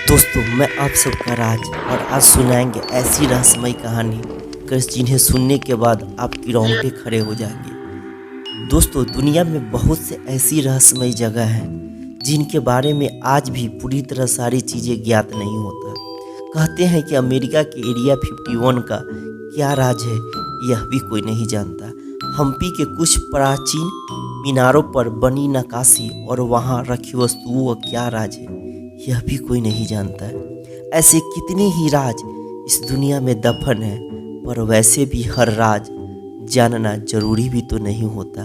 दोस्तों, मैं आप सबका राज और आज सुनाएंगे ऐसी रहस्यमयी कहानी जिन्हें सुनने के बाद आपकी रोंगटे खड़े हो जाएंगे। दोस्तों, दुनिया में बहुत से ऐसी रहस्यमयी जगह हैं जिनके बारे में आज भी पूरी तरह सारी चीज़ें ज्ञात नहीं होता। कहते हैं कि अमेरिका के एरिया 51 का क्या राज है, यह भी कोई नहीं जानता। हम्पी के कुछ प्राचीन मीनारों पर बनी नक्काशी और वहाँ रखी वस्तुओं का क्या राज है, यह भी कोई नहीं जानता। ऐसे कितने ही राज इस दुनिया में दफन है, पर वैसे भी हर राज जानना जरूरी भी तो नहीं होता,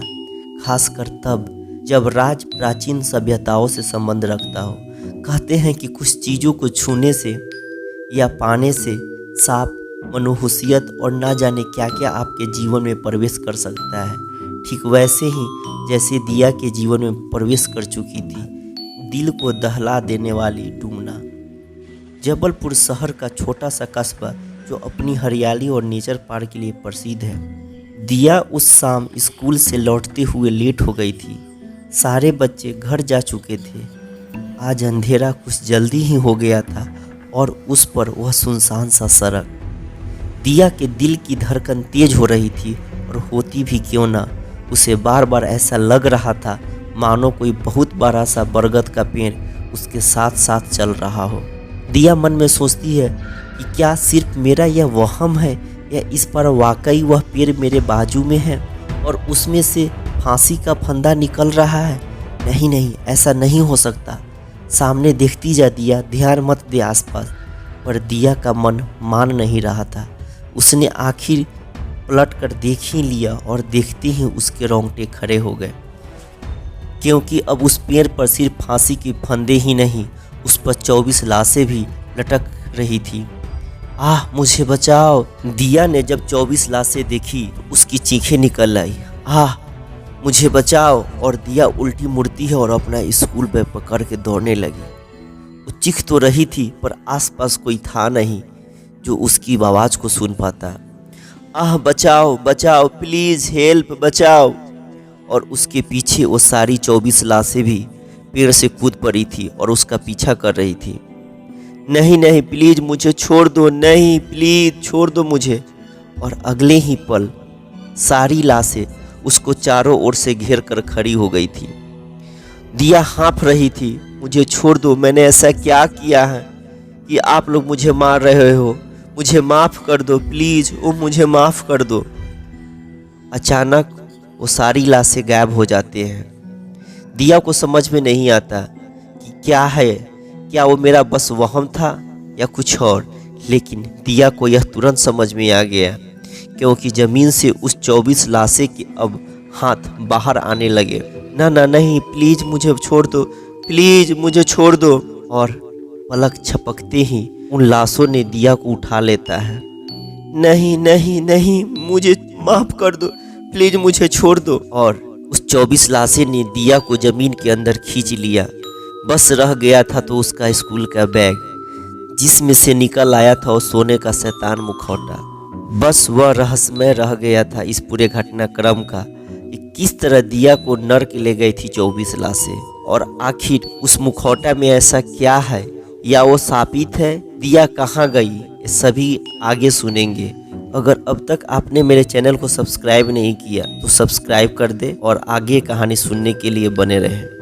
खासकर तब जब राज प्राचीन सभ्यताओं से संबंध रखता हो। कहते हैं कि कुछ चीज़ों को छूने से या पाने से सांप, मनोहुसियत और ना जाने क्या क्या आपके जीवन में प्रवेश कर सकता है। ठीक वैसे ही जैसे दिया के जीवन में प्रवेश कर चुकी थी दिल को दहला देने वाली डूमना। जबलपुर शहर का छोटा सा कस्बा जो अपनी हरियाली और नेचर पार्क के लिए प्रसिद्ध है। दिया उस शाम स्कूल से लौटते हुए लेट हो गई थी। सारे बच्चे घर जा चुके थे। आज अंधेरा कुछ जल्दी ही हो गया था और उस पर वह सुनसान सा सड़क। दिया के दिल की धड़कन तेज हो रही थी और होती भी क्यों ना, उसे बार बार ऐसा लग रहा था मानो कोई बहुत बड़ा सा बरगद का पेड़ उसके साथ साथ चल रहा हो। दिया मन में सोचती है कि क्या सिर्फ मेरा यह वहम है या इस पर वाकई वह पेड़ मेरे बाजू में है और उसमें से फांसी का फंदा निकल रहा है। नहीं नहीं, ऐसा नहीं हो सकता। सामने देखती जा दिया, ध्यान मत दे आसपास। पर दिया का मन मान नहीं रहा था। उसने आखिर पलट कर देख ही लिया और देखते ही उसके रोंगटे खड़े हो गए, क्योंकि अब उस पेड़ पर सिर्फ फांसी के फंदे ही नहीं, उस पर 24 लाशें भी लटक रही थी। आह, मुझे बचाओ। दिया ने जब 24 लाशें देखी तो उसकी चीखें निकल आई। आह, मुझे बचाओ। और दिया उल्टी मुड़ती है और अपना स्कूल बैग पकड़ के दौड़ने लगी। वो चीख तो रही थी पर आसपास कोई था नहीं जो उसकी आवाज़ को सुन पाता। आह, बचाओ बचाओ, प्लीज़ हेल्प, बचाओ। और उसके पीछे वो सारी 24 लाशें भी पेड़ से कूद पड़ी थी और उसका पीछा कर रही थी। नहीं नहीं, प्लीज़ मुझे छोड़ दो, नहीं प्लीज़ छोड़ दो मुझे। और अगले ही पल सारी लाशें उसको चारों ओर से घेर कर खड़ी हो गई थी। दिया हाँफ रही थी। मुझे छोड़ दो, मैंने ऐसा क्या किया है कि आप लोग मुझे मार रहे हो? मुझे माफ़ कर दो प्लीज़, ओ मुझे माफ़ कर दो। अचानक वो सारी लाशें गायब हो जाते हैं। दिया को समझ में नहीं आता कि क्या है, क्या वो मेरा बस वहम था या कुछ और। लेकिन दिया को यह तुरंत समझ में आ गया, क्योंकि ज़मीन से उस 24 लाशें के अब हाथ बाहर आने लगे। ना ना, नहीं, प्लीज़ मुझे छोड़ दो, प्लीज़ मुझे छोड़ दो। और पलक झपकते ही उन लाशों ने दिया को उठा लेता है। नहीं नहीं नहीं, मुझे माफ़ कर दो, प्लीज़ मुझे छोड़ दो। और उस 24 लाशें ने दिया को ज़मीन के अंदर खींच लिया। बस रह गया था तो उसका स्कूल का बैग, जिसमें से निकल आया था वो सोने का शैतान मुखौटा। बस वह रहस्यमय रह गया था इस पूरे घटनाक्रम का कि किस तरह दिया को नर्क ले गई थी 24 लाशें। और आखिर उस मुखौटा में ऐसा क्या है, या वो शापित है? दिया कहाँ गई, ये सभी आगे सुनेंगे। अगर अब तक आपने मेरे चैनल को सब्सक्राइब नहीं किया तो सब्सक्राइब कर दे और आगे कहानी सुनने के लिए बने रहें।